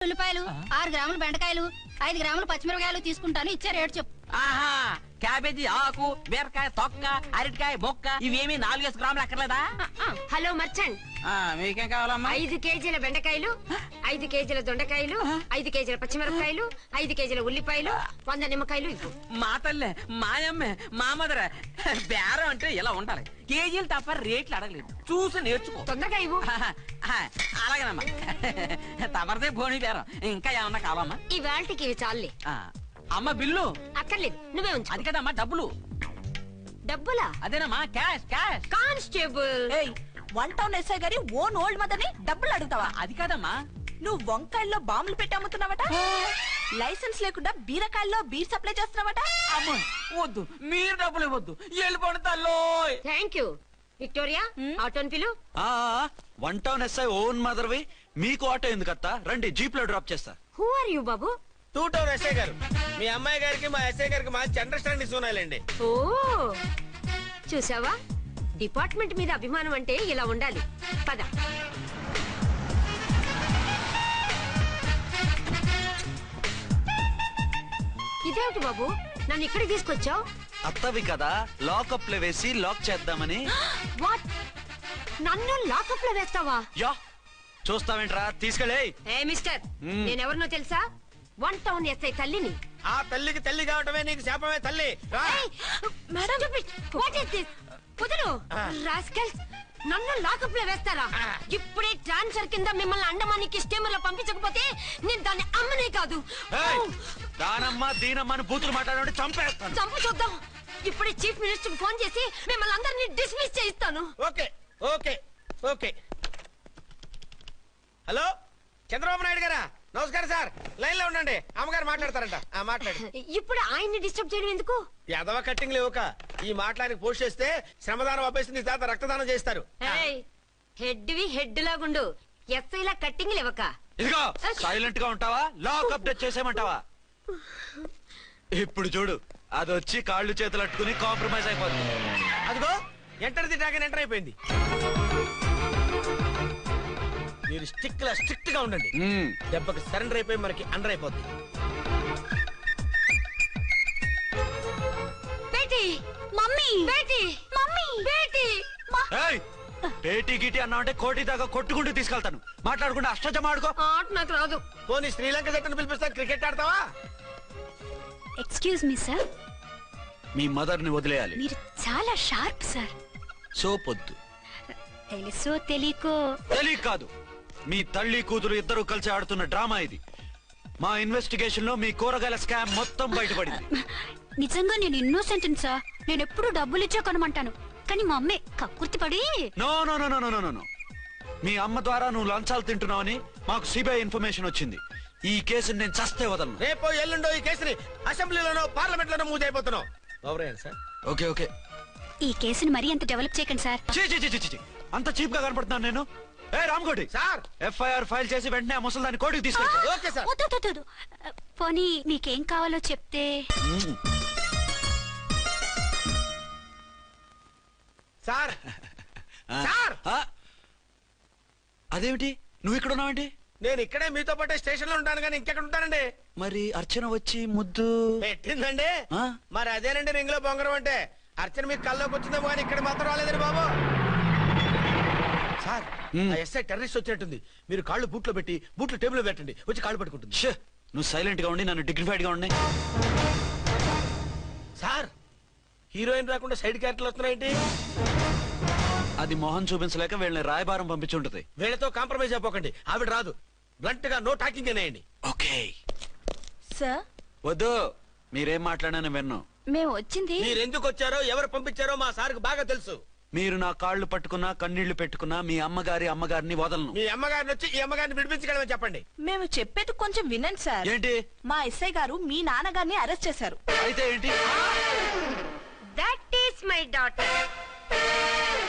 ఉల్లిపాయలు 6 గ్రాములు బెండకాయలు 5 గ్రాములు పచ్చిమిరపకాయలు తీసుకుంటాను. ఇచ్చే రేటు చెప్పు. ఆహా, క్యాబేజీ ఆకు, బీరకాయ తొక్క, అరటికాయ బొక్క ఇవేమి 4 గ్రాములు అక్కర్లేదా? హలో మర్చండ్, మీకేం కావాలమ్మా? 5 కేజీల బెండకాయలు, 5 కేజీల దొండకాయలు, 5 కేజీల పచ్చిమిరపకాయలు, 5 కేజీల ఉల్లిపాయలు, 100 నిమ్మకాయలు ఇవ్వు. మా తల్లే, మాయమ్మే, మా మదర బేరం అంటే ఇలా ఉండాలి. కేజీలు తప్ప రేట్లు అడగలేదు, చూసి నేర్చుకో. తొందరగా ఇవ్వు. అలాగేనమ్మా, తమరిదే భోని బేరం. ఇంకా ఏమన్నా కావాలమ్మా? ఈ వేల్టికి ఇవి చాలే. అమ్మ బిల్లు అక్కర్లేదు, నువ్వే ఉంచు. అది కదమ్మా డబ్బులు. డబ్బులా? అదేనమ్మా, cash cash. Constable, one town SI గారి ఓన్ ఓల్డ్ మదర్ ని డబ్బులు అడుగుతావా? అది కాదమ్మా, నువ్వు వంకాయల్లో బాంబులు పెట్టి అమ్ముతున్నావట, లైసెన్స్ లేకుండా బీరకాయల్లో బీర్ సప్లై చేస్తున్నావట. అమ్మ వద్దు, మీరు డబ్బులు ఇవ్వద్దు, వెళ్ళిపోండి తల్లో. Thank you. విక్టోరియా, ఆటోన్ పిలు. వన్ టౌన్ ఎస్ఐ ఓన్ మదర్వి, మీకు ఆటో ఎందుకత్తా? రండి, జీప్ లో డ్రాప్ చేస్తా. హూ ఆర్ యూ బాబు? 2 టౌన్ ఎస్ఐ గారు, మీ అమ్మాయి గారికి మా ఎస్ఐ గారికి మంచి అండర్స్టాండింగ్ ఉన్నాయండి. ఓ చూసావా, డిపార్ట్మెంట్ మీద అభిమానం అంటే ఇలా ఉండాలి. పద. ఇదేమిటి బాబు, నన్ను ఇక్కడికి తీసుకొచ్చావు? అత్తవి కదా, లాకప్ లో వేసి లాక్ చేద్దామని. వాట్, నన్ను లాకప్ లో వేస్తావా? యా, చూస్తావేంట్రా, తీసుకెళ్ళే. ఏ మిస్టర్, నేనెవరినో తెలుసా? 1 టౌన్ ఎస్ఐ తల్లిని. ఆ తల్లికి తల్లి కావటమే నీకు శాపమే తల్లి. కుదరు రాస్కల్స్, నన్ను లాకప్ లో వేస్తారా? ఇప్పుడే ట్రాన్స్ఫర్ కింద మిమ్మల్ని అండమానికి స్టీమర్ లో పంపించకపోతే నేను దాన్ని అమ్మనే కాదు. దానమ్మ దీనమ్మ అని బూతులు మాట్లాడే చంపేస్తాను. చంపు చూద్దాం. ఇప్పుడే చీఫ్ మినిస్టర్ కి ఫోన్ చేసి మిమ్మల్ని అందరినీ డిస్మిస్ చేయిస్తాను. Okay okay okay. Hello, Chandrababu Naidu గారా? నమస్కారం సార్, లైన్ లో ఉండండి, అమ్మగారు మాట్లాడతారంట. మాట్లాడు. ఇప్పుడు ఆయన్ని డిస్టర్బ్ చేయడం ఎందుకు? ఎదవ కట్టింగ్ లేవుక ఈ మాట్లాడికి పోస్ట్ చేస్తే శ్రమదానం అభ్యసి నీ తాత రక్తదానం చేస్తారు. హెడ్ వి హెడ్ లాగుండు, ఎస్ఐ లా కట్టింగ్ లేవక. ఇదిగో సైలెంట్ గా ఉంటావా, లాక్ అప్డేట్ చేసేయమంటావా? ఇప్పుడు చూడు, అది వచ్చి కాళ్ళు చేతులు అట్టుకుని కాంప్రమైజ్ అయిపోతుంది. అదిగో ఎంటర్ ది డ్రాగన్ ఎంటర్ అయిపోయింది. మీరు స్ట్రిక్ట్ గా ఉండండి, దెబ్బకి సరెండర్ అయిపోయి మనకి అండర్ అయిపోద్ది. బేటీ, మమ్మీ, బేటీ, మమ్మీ, బేటీ. పేటీ గిటి అన్నావంటే కోటి దాకా కొట్టుకుంటూ తీసుకెళ్తాను. మాట్లాడకుండా అష్టజమ ఆడుకో. ఆట నాకు రాదు. పోనీ శ్రీలంక జట్టును పిలిపిస్తా, క్రికెట్ ఆడతావా? ఎక్స్క్యూజ్ మీ సార్, మీ మదర్ ని వదిలేయాలి. మీరు చాలా షార్ప్ సార్. సోపొద్దు. తెలుసో తెలియకో. తెలియక కాదు, మీ తల్లి కూతురు ఇద్దరు కలిసి ఆడుతున్న డ్రామా ఇది. మా ఇన్వెస్టిగేషన్ లో మీ కూరగాయల స్కామ్ మొత్తం బయటపడింది. నిజంగా నేను ఇన్నోసెంట్ సార్. నేను ఎప్పుడు డబ్బులు ఇచ్చా కొనమంటాను, కానీ మా అమ్మే కక్కుర్తి పడి. No no no no no no, మీ అమ్మ ద్వారా నువ్వు లంచాలు తింటున్నావని మాకు సిబిఐ ఇన్ఫర్మేషన్ వచ్చింది. ఈ కేసుని నేను చస్తే వదలను. రేపో ఎల్లుండో ఈ కేసుని అసెంబ్లీలోనో పార్లమెంట్ లోనో మూవ్ అయిపోతున్నావు. సార్ ఓకే ఓకే, ఈ కేసుని మరీ అంత డెవలప్ చేయకండి సార్. అంత చీప్ గా కనపడుతున్నాను నేను? ఏ రామ్కోటి సార్, ఎఫ్ఐఆర్ ఫైల్ చేసి వెంటనే ఆ ముసలిదాన్ని కోర్టుకి తీసుకెళ్ళి. Okay sir. వద్దు, పోనీ మీకేం కావాలో చెప్తే. సార్ సార్, అదేమిటి నువ్వు ఇక్కడ ఉన్నావేంటి? నేను ఇక్కడే మీతో పాటే స్టేషన్ లో ఉంటాను, కానీ ఇంకెక్కడ ఉంటానండి? మరి అర్చన వచ్చి ముద్దు పెట్టిందండి. మరి అదేనండి రింగ్ లో బొంగరం అంటే. అర్చన మీకు కల్లోకి వచ్చిందేమో కానీ ఇక్కడ మాత్రం రాలేదండి బాబు. సార్, ఎస్ఐ టెర్రరిస్ట్ వచ్చినట్టుంది. మీరు కాళ్ళు బూట్లో పెట్టి బూట్లు టేబుల్ పెట్టండి, వచ్చి కాళ్ళు పట్టుకుంటుంది. నువ్వు సైలెంట్ గా ఉండి నన్ను డిగ్నిఫైడ్ గా ఉండి. సార్, హీరోయిన్ రాకుండా సైడ్ క్యారెక్టర్లు వస్తున్నాయేంటి? అది మొహం చూపించలేక వీళ్ళని రాయబారం పంపించుంటది. వీళ్ళతో కాంప్రమైజ్ అయిపోకండి, ఆవిడ రాదు. బ్లంట్ గా నో టాకింగ్ అనేయండి. ఓకే సార్, వద్దు, మీరేం మాట్లాడానని విన్ను. మేము వచ్చింది. మీరు ఎందుకు వచ్చారో ఎవరు పంపించారో మా సార్కు బాగా తెలుసు. మీరు నా కాళ్ళు పట్టుకున్నా కన్నీళ్లు పెట్టుకున్నా మీ అమ్మగారిని వదలను. మీ అమ్మగారిని వచ్చి ఈ అమ్మగారిని విడిపించగలమని చెప్పండి. మేము చెప్పేది కొంచెం వినండి సార్. ఏంటి? మా ఎస్ఐ గారు మీ నాన్నగారిని అరెస్ట్ చేశారు. అయితే ఏంటి? That is my daughter.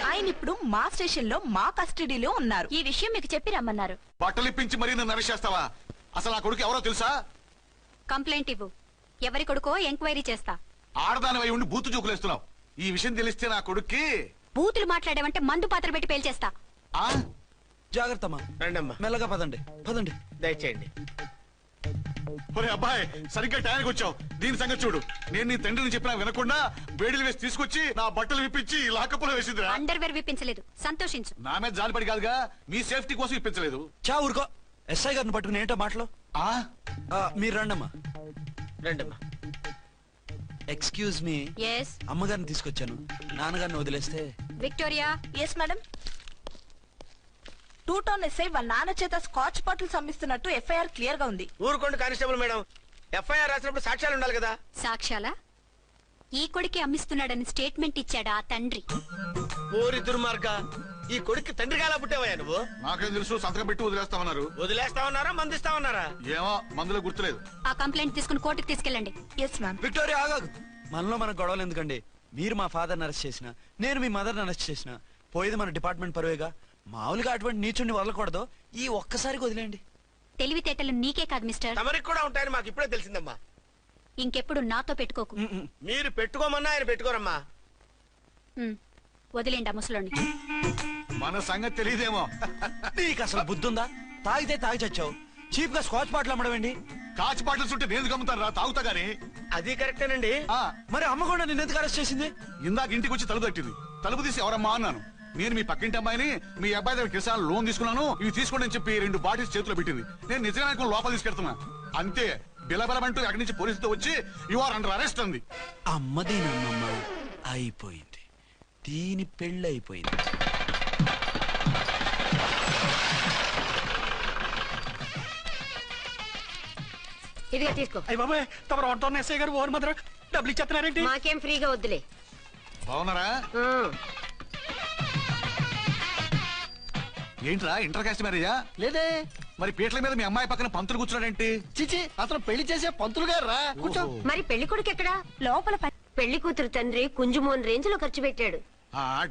ఆయన ఇప్పుడు మా స్టేషన్ లో మా కస్టడీలో ఉన్నారు. ఈ విషయం మీకు చెప్పి రమ్మన్నారు. బట్టలిప్పించి మరీ నన్ను అరెస్ట్ చేస్తావా? అసలు నా కొడుకు ఎవరో తెలుసా? కంప్లైంట్ ఇవ్వు, ఎవరి కొడుకో ఎంక్వైరీ చేస్తా. ఆడదానివై ఉండి బూతు జోకులేస్తున్నావు. ఈ విషయం తెలిస్తే నా కొడుక్కి. బూతులు మాట్లాడేవంటే మందు పాత్ర పెట్టి పేల్చేస్తా. జాగ్రత్తమ్మా, రండమ్మా. మెల్లగా పదండి. దయచేయండి. ఒరే అబ్బాయి, సరిగ్గా టైంకి వచ్చావు. దీని సంగతి చూడు. నేను నీ తండ్రిని చెప్పినా వినకుండా వేడిలు వేసి తీసుకొచ్చి నా బట్టలు విప్పించి లాకప్పులో వేసిందిరా. అండర్వేర్ విప్పించలేదు, సంతోషించు. నా మీద జాలిపడి కాదుగా, మీ సేఫ్టీ కోసం ఇప్పించలేదు. చా ఊరుకో. ఎస్ఐ గారిని పట్టుకుని ఏంటో మాటలు. మీరు రండమ్మా. రండమ్మా. Excuse me. ఎస్ అమ్మగారిని తీసుకొచ్చాను. నాన్నగారిని వదిలేస్తే. Victoria. Yes madam. 2 town SI వాళ్ళ నాన్న చేత స్కాచ్ బాటిల్స్ అమ్మిస్తున్నట్టు ఎఫ్ఐఆర్ క్లియర్ గా ఉంది. ఊరుకోండి కానిస్టేబుల్ మేడం. ఎఫ్ఐఆర్ రాసినప్పుడు సాక్ష్యాలు ఉండాలి కదా. సాక్ష్యాలా? ఈ కొడుకే అమ్మిస్తున్నాడని స్టేట్మెంట్ ఇచ్చాడా ఆ తండ్రి? ఓరి దుర్మార్గ, ఈ కొడుక్కి తండ్రిగా ఎలా పుట్టావయ్యా నువ్వు? నాకేం తెలుసు, సంతకం పెట్టి వదిలేస్తామన్నారు. వదిలేస్తామన్నారా మందిస్తామన్నారా? ఏమో, మందులో గుర్తులేదు. ఆ కంప్లైంట్ తీసుకుని కోర్టుకు తీసుకెళ్ళండి. Yes ma'am. విక్టోరియా ఆగాగు. మనలో మన గొడవలు ఎందుకండి? మీరు మా ఫాదర్ని అరెస్ట్ చేసిన, నేను మీ మదర్ని అరెస్ట్ చేసిన, పోయేది మన డిపార్ట్మెంట్ పరువేగా. మామూలుగా అటువంటి నీచుని వదలకూడదు. ఈ ఒక్కసారికి వదిలేండి. తెలివితేటలు నీకే కాదు మిస్టర్, తమరికి కూడా ఉంటాయని మాకు ఇప్పుడే తెలిసిందమ్మా. ఇంకెప్పుడు నాతో పెట్టుకోకు. మీరు పెట్టుకోమన్నా ఆయన పెట్టుకోరమ్మా. వదిలేండి ఆ ముసలోని. మన సంగతి తెలియదేమో. నీకు అసలు బుద్ధుందా? తాగితే తాగి చచ్చావు. చీప్ గా స్కాచ్ బాటిల్ అమ్మడమేంటి? కాచి బాటలు చుట్టూ నేను గమ్ముతాను రా, తాగుతా గానీ. అది కరెక్టేనండి. మరి అమ్మ కూడా నిన్ను ఎందుకు అరెస్ట్ చేసింది? ఇందాక ఇంటికి వచ్చి తలుపు తట్టింది. తలుపు తీసి ఎవరమ్మా అన్నాను. నేను మీ పక్కింటి అమ్మాయిని, మీ అబ్బాయి దగ్గర కిసాన్ లోన్ తీసుకున్నాను, ఇవి తీసుకోండి అని చెప్పి 2 బాటిల్స్ చేతిలో పెట్టింది. నేను నిజంగా లోపల తీసుకెళ్తున్నా. అంతే, బిలబలమంటూ అక్కడి నుంచి పోలీసుతో వచ్చి యు ఆర్ అండర్ అరెస్ట్ అంది. అమ్మదేనమ్మమ్మ అయిపోయింది. దీని పెళ్ళి అయిపోయింది. ఇదిగా తీసుకో. అయ్య బాబాయ్, తమరు ఆటో ఎస్ఐ గారు ఓన్ మాత్రం డబ్బులు ఇచ్చేస్తున్నారేంటి? మాకేం ఫ్రీగా వద్దులే. బాగున్నారా? ఏంట్రా ఇంటర్ కాస్ట్ మ్యారేజా? లేదే. మరి పీటల మీద మీ అమ్మాయి పక్కన పంతులు కూర్చున్నాడేంటి? చిచి, అతను పెళ్లి చేసే పంతులు గారు రా. కూర్చో. మరి పెళ్లి కొడుకు ఎక్కడా? లోపల పెళ్లి కూతురు తండ్రి కుంజుమోన్ రేంజ్ లో ఖర్చు పెట్టాడు.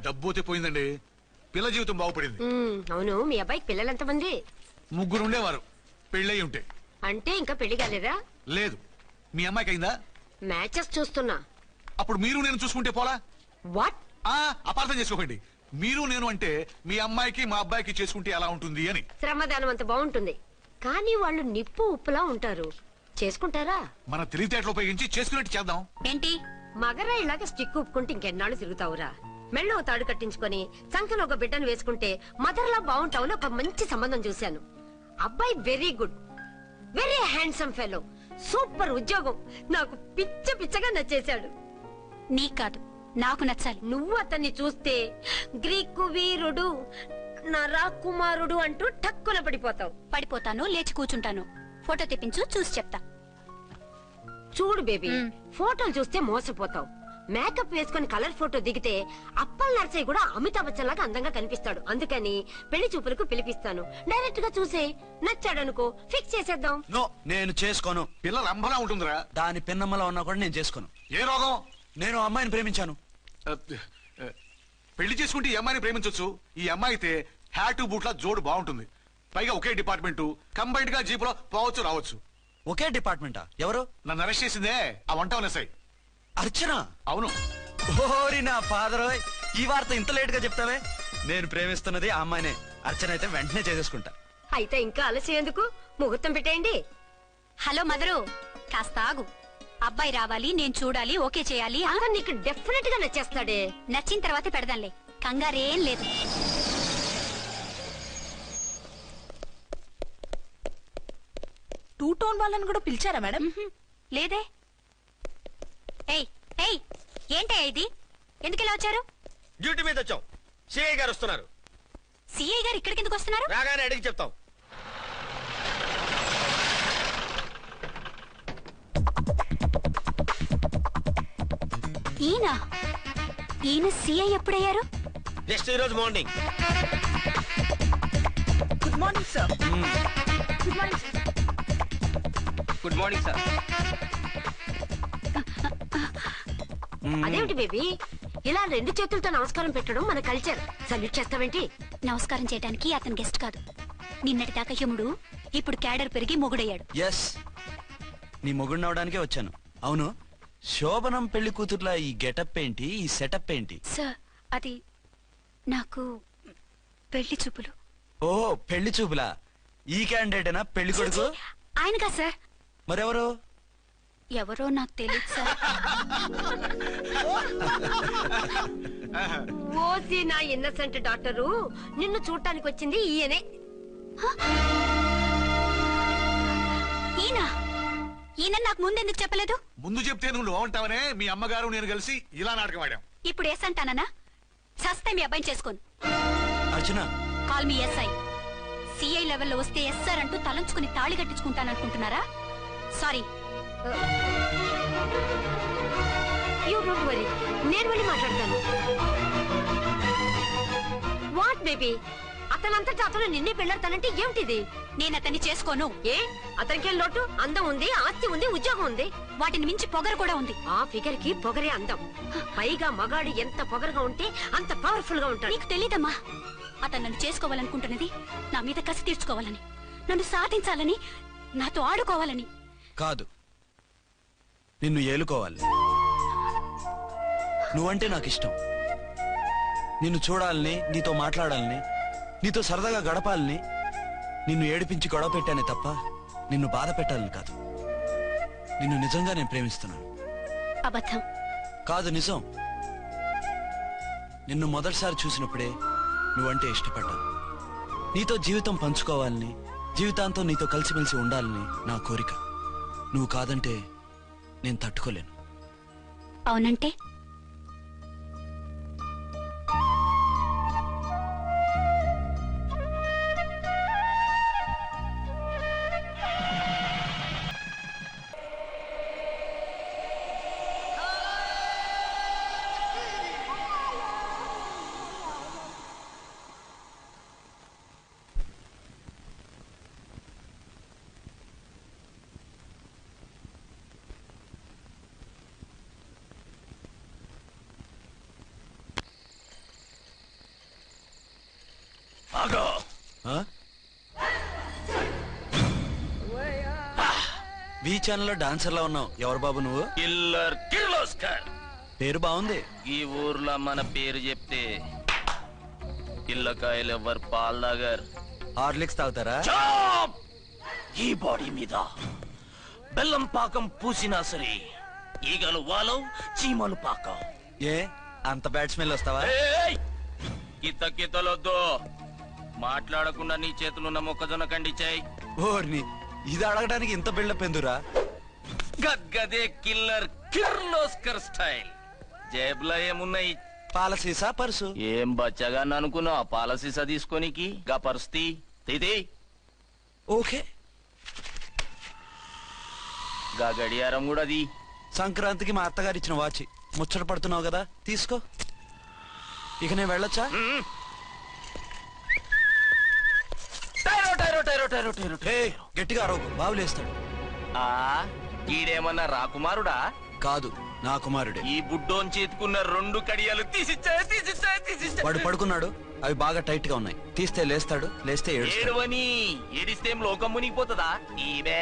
డబ్బు అయితే పోయిందండి, పిల్ల జీవితం బాగుపడింది. అవును, మీ అబ్బాయికి పిల్లలు ఎంతమంది? 3 ఉండేవారు, పెళ్ళయి ఉంటే. అంటే ఇంకా పెళ్లి కాలేదా? లేదు. మీ అమ్మాయికి అయిందా? మ్యాచెస్ చూస్తున్నా. అప్పుడు మీరు నేను చూసుకుంటే పోలా? వాట్? అపార్థం చేసుకోకండి. మీరు నేను అంటే మీ అమ్మాయికి మా అబ్బాయికి చేసుకుంటే ఎలా ఉంటుంది అని. శ్రమదానం అంత బాగుంటుంది, కానీ వాళ్ళు నిప్పు ఉప్పులా ఉంటారు. చేసుకుంటారా? మన తెలివితేటలు ఉపయోగించి చేసుకున్నట్టు చేద్దాం. ఏంటి? మగరాయిలాగా స్టిక్ ఉప్పుకుంటే ఇంకెన్నాళ్ళు తిరుగుతావురా? మెళ్ళో తాడు కట్టించుకొని సంఖ్యలో ఒక బిడ్డను వేసుకుంటే మదర్లా బాగుంటావుని ఒక మంచి సంబంధం చూశాను. అబ్బాయి very good, very handsome fellow, super ఉద్యోగం. నాకు పిచ్చగా నచ్చేశాడు. నీకు కాదు, నాకు నచ్చాలి. నువ్వు అతన్ని చూస్తే గ్రీకు వీరుడు, నా రాకుమారుడు అంటూ టక్కున పడిపోతావు. పడిపోతాను, లేచి కూర్చుంటాను. ఫోటో తెప్పించు, చూసి చెప్తా. చూడు బేబీ, ఫోటోలు చూస్తే మోసపోతావు. మేకప్ వేసుకుని కలర్ ఫోటో దిగితే అప్పల్ నర్సయ్య కూడా అమితాబ్ బచ్చన్ లాగా అందంగా కనిపిస్తాడు. అందుకని పెళ్లి చూపులకు పిలిపిస్తాను. డైరెక్ట్ గా చూసే నచ్చాడనుకో, ఫిక్స్ చేసేద్దాం. నో, నేను చేసుకోను. పిల్ల రంభలా ఉంటుందిరా. దాని పిన్నమ్మలో ఉన్నా కూడా నేను చేసుకోను. ఏ రోగం? నేను అమ్మాయిని ప్రేమించాను. పెళ్లి చేసుకుంటే ఈ అమ్మాయిని ప్రేమించొచ్చు. ఈ అమ్మాయి అయితే హ్యాటు బూట్ల జోడు బాగుంటుంది. పైగా ఒకే డిపార్ట్మెంట్, కంబైన్డ్ గా జీపులో పోవచ్చు రావచ్చు. ఒకే డిపార్ట్మెంటా? ఎవరు? నన్ను అరెస్ట్ చేసిందే ఆ వంట ఎస్ఐ. అర్చన? అవును. ఓరి నా ఫాదర్, ఈ వార్త ఇంత లేట్ గా చెప్తావే. నేను ప్రేమిస్తున్నది ఆ అమ్మాయినే. అర్చన అయితే వెంటనే చేసేసుకుంటా. అయితే ఇంకా ఆలస్యం ఎందుకు? ముహూర్తం పెట్టేయండి. హలో మదరు, కాస్త ఆగు. అబ్బాయి రావాలి, నేను చూడాలి, ఓకే చేయాలి. అతను నీకు డెఫినెట్ గా నచ్చేస్తాడే. నచ్చిన తర్వాత పెడదాంలే, కంగారేం లేదు. టూ టౌన్ వాళ్ళని కూడా పిలిచారా మేడం? లేదే. ఏయ్ ఏయ్, ఏంటయ్యా ఇది? ఎందుకు ఇలా వచ్చారు? డ్యూటీ మీద వచ్చాం. సిఐ గారు వస్తున్నారు. సిఐ గారు ఇక్కడికి ఎందుకు వస్తున్నారు? రాగానే అడిగి చెప్తాం. ఈయన సిఐ ఎప్పుడయ్యారు? జస్ట్ ఈ రోజు morning. Good morning sir. Good morning sir. Good morning sir. అదేమిటి బేబీ, ఇలా 2 చేతులతో నమస్కారం పెట్టడం మన కల్చర్. సల్యూట్ చేస్తావేంటి? నమస్కారం చేయడానికి అతను గెస్ట్ కాదు. నిన్నటి దాకా యముడు, ఇప్పుడు క్యాడర్ పెరిగి మొగుడయ్యాడు. ఎస్, నీ మొగుడిని అవడానికే వచ్చాను. అవును, శోభనం పెళ్లి కూతుర్లా ఈ గెటప్ ఏంటి, ఈ సెటప్ ఏంటి? సార్, అది నాకు పెళ్లి చూపులు. ఓ, పెళ్లి చూపులా? ఈ క్యాండిడేటేనా పెళ్లి కొడుకు? ఆయనగా సార్. మరెవరు? ఎవరో నాకు తెలియదు సార్. ఓసి నా ఇన్నసెంట్ డాక్టరు, నిన్ను చూడటానికి వచ్చింది ఈయనే. ఈయన ఈయన నాకు ముందెందుకు చెప్పలేదు? ముందు చెప్తే నువ్వు బాగుంటావనే మీ అమ్మగారు నేను కలిసి ఇలా నాటకం ఆడాం. ఇప్పుడు ఎస్ అంటానా? సస్తే మీ అబ్బాయిని చేసుకోను. అర్చన, కాల్ మీ ఎస్ఐ. సిఐ లెవెల్లో వస్తే ఎస్ఆర్ అంటూ తలంచుకుని తాళి కట్టించుకుంటాననుకుంటున్నారా? సారీ. యూ డోంట్ వరీ, నేను వెళ్ళి మాట్లాడతాను. వాట్ బేబీ, అతనంతటా అతను నిన్నే పెళ్ళాడతానంటే ఏమిటిది? నేను అతన్ని చేసుకోను. ఏ అతనికేం లోటు? అందం ఉంది, ఆస్తి ఉంది, ఉద్యోగం ఉంది. వాటిని మించి పొగరు కూడా ఉంది. ఆ ఫిగర్ కి పొగరే అందం. పైగా మగాడు ఎంత పొగరుగా ఉంటే అంత పవర్ఫుల్ గా ఉంటాడు. నీకు తెలీదమ్మా, అతను నన్ను చేసుకోవాలనుకుంటున్నది నా మీద కసి తీర్చుకోవాలని, నన్ను సాధించాలని, నాతో ఆడుకోవాలని కాదు, నిన్ను ఏలుకోవాలి. నువ్వంటే నాకు ఇష్టం. నిన్ను చూడాలని, నీతో మాట్లాడాలని, నీతో సరదాగా గడపాలని, నిన్ను ఏడిపించి గొడవ పెట్టానే తప్ప నిన్ను బాధ పెట్టాలని కాదు. నిన్ను నిజంగా నేను ప్రేమిస్తున్నాను. అబద్ధం. కాదు, నిజం. నిన్ను మొదటిసారి చూసినప్పుడే నువ్వంటే ఇష్టపడ్డాను. నీతో జీవితం పంచుకోవాలని, జీవితాంతం నీతో కలిసిమెలిసి ఉండాలని నా కోరిక. నువ్వు కాదంటే నేను తట్టుకోలేను. అవునంటే బీ ఛానల్లో డాన్సర్లా ఉన్నావు. ఎవరు బాబు నువ్వు? కిల్లర్ కిర్లోస్కర్. పేరు బాగుంది. ఈ ఊర్లో మన పేరు చెప్తే పిల్లకాయలు ఎవరు పాల్ తాగర్. హార్లిక్స్ తాగుతారా? ఈ బాడీ మీద బెల్లం పాకం పూసినా సరే ఈగలు వాలవు, చీమలు పాకం. ఏ అంత బ్యాడ్ స్మెల్ వస్తావా? కిత కితలొద్దు. మాట్లాడకుండా నీ చేతులున్న మొక్కజొన్న కండిచాయి. ఓర్ని, ఇది అడగడానికి ఇంత బిల్డప్ ఎందురా? గద్గదే కిల్లర్ కిర్లోస్కర్ స్టైల్. జేబులో ఏమున్నాయి? పాలసీసా పర్సు? ఏం బచ్చగా అనుకున్నావు పాలసీసా తీసుకోనికి? గా పరిస్థితి తీది. ఓకే, గా గడియారం కూడా అది. సంక్రాంతికి మా అత్తగారు ఇచ్చిన వాచి. ముచ్చట పడుతున్నావు కదా, తీసుకో. ఇక నేను వెళ్ళొచ్చా? గట్టిగా అరవకు, బావులేస్తాడు. ఈడేమన్నా రాకుమారుడా? కాదు, నా కుమారుడే. ఈ బుడ్డోన్ చేతుకున్న 2 కడియాలు తీసిచ్చా. వాడు పడుకున్నాడు, అవి బాగా టైట్ గా ఉన్నాయి. తీస్తే లేస్తాడు, లేస్తే ఏడుస్తాడు. ఏడవని ఏడిస్తే లోకం మునిగిపోతుందా? ఈబే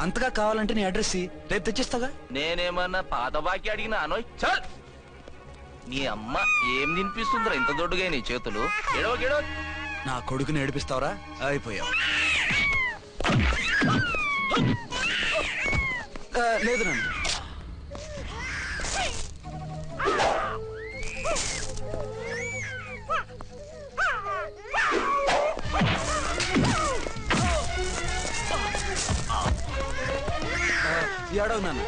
అంతగా కావాలంటే నీ అడ్రస్ రేపు తెచ్చిస్తాగా. నేనేమన్నా పాత బాకి అడిగినా అనోయ్. చల్, నీ అమ్మ ఏం తినిపిస్తుందిరా ఇంత దొడ్డుగా నీ చేతులు? ఎడవ నా కొడుకుని ఏడిపిస్తావరా? అయిపోయావు. లేదు నన్ను. ఏడవు నన్ను,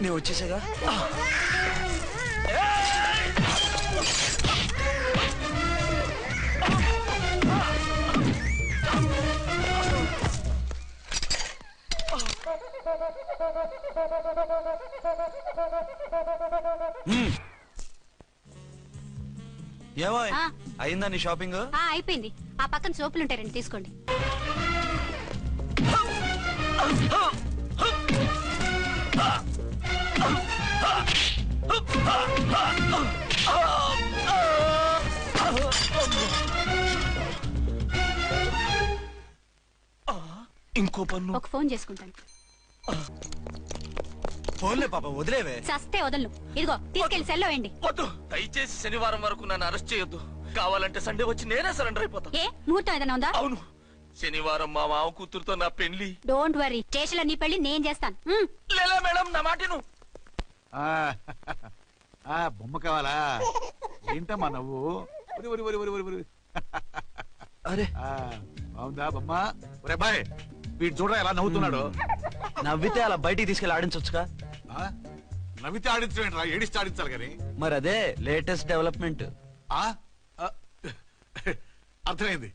నేను వచ్చేసాగా. ఏమో అయిందా నీ షాపింగ్? అయిపోయింది. ఆ పక్కన సోపులుంటాయి, రండి తీసుకోండి. ఇంకో పన్ను. ఒక ఫోన్ చేసుకుంటాను. ఫోన్లే పాప, వదిలేవే. సస్తే వదలను. ఇదిగో తీసుకెళ్లి సెల్లో వేయండి. వద్దు, దయచేసి శనివారం వరకు నన్ను అరెస్ట్ చేయొద్దు. కావాలంటే సండే వచ్చి నేనే సరెండర్ అయిపోతా. ఏ ముహూర్తం ఏదైనా ఉందా? అవును, శనివారం మా మామ కూతురుతో నా పెళ్లి. డోంట్ వరీ, స్టేషన్లో నీ పెళ్లి నేను చేస్తాను. లేలా మేడం, నా మాటను. బొమ్మ కావాలా? ఏంటమ్మా నవ్వు? అరే బాగుందా బొమ్మ? ఒరే బాయ్, వీడు చూడరా ఎలా నవ్వుతున్నాడు. నవ్వితే అలా బయటికి తీసుకెళ్ళి ఆడించొచ్చుగా. నవ్వితే ఆడించడం, ఏడిస్తే ఆడించాలి కానీ. మరి అదే లేటెస్ట్ డెవలప్మెంట్. అర్థమైంది.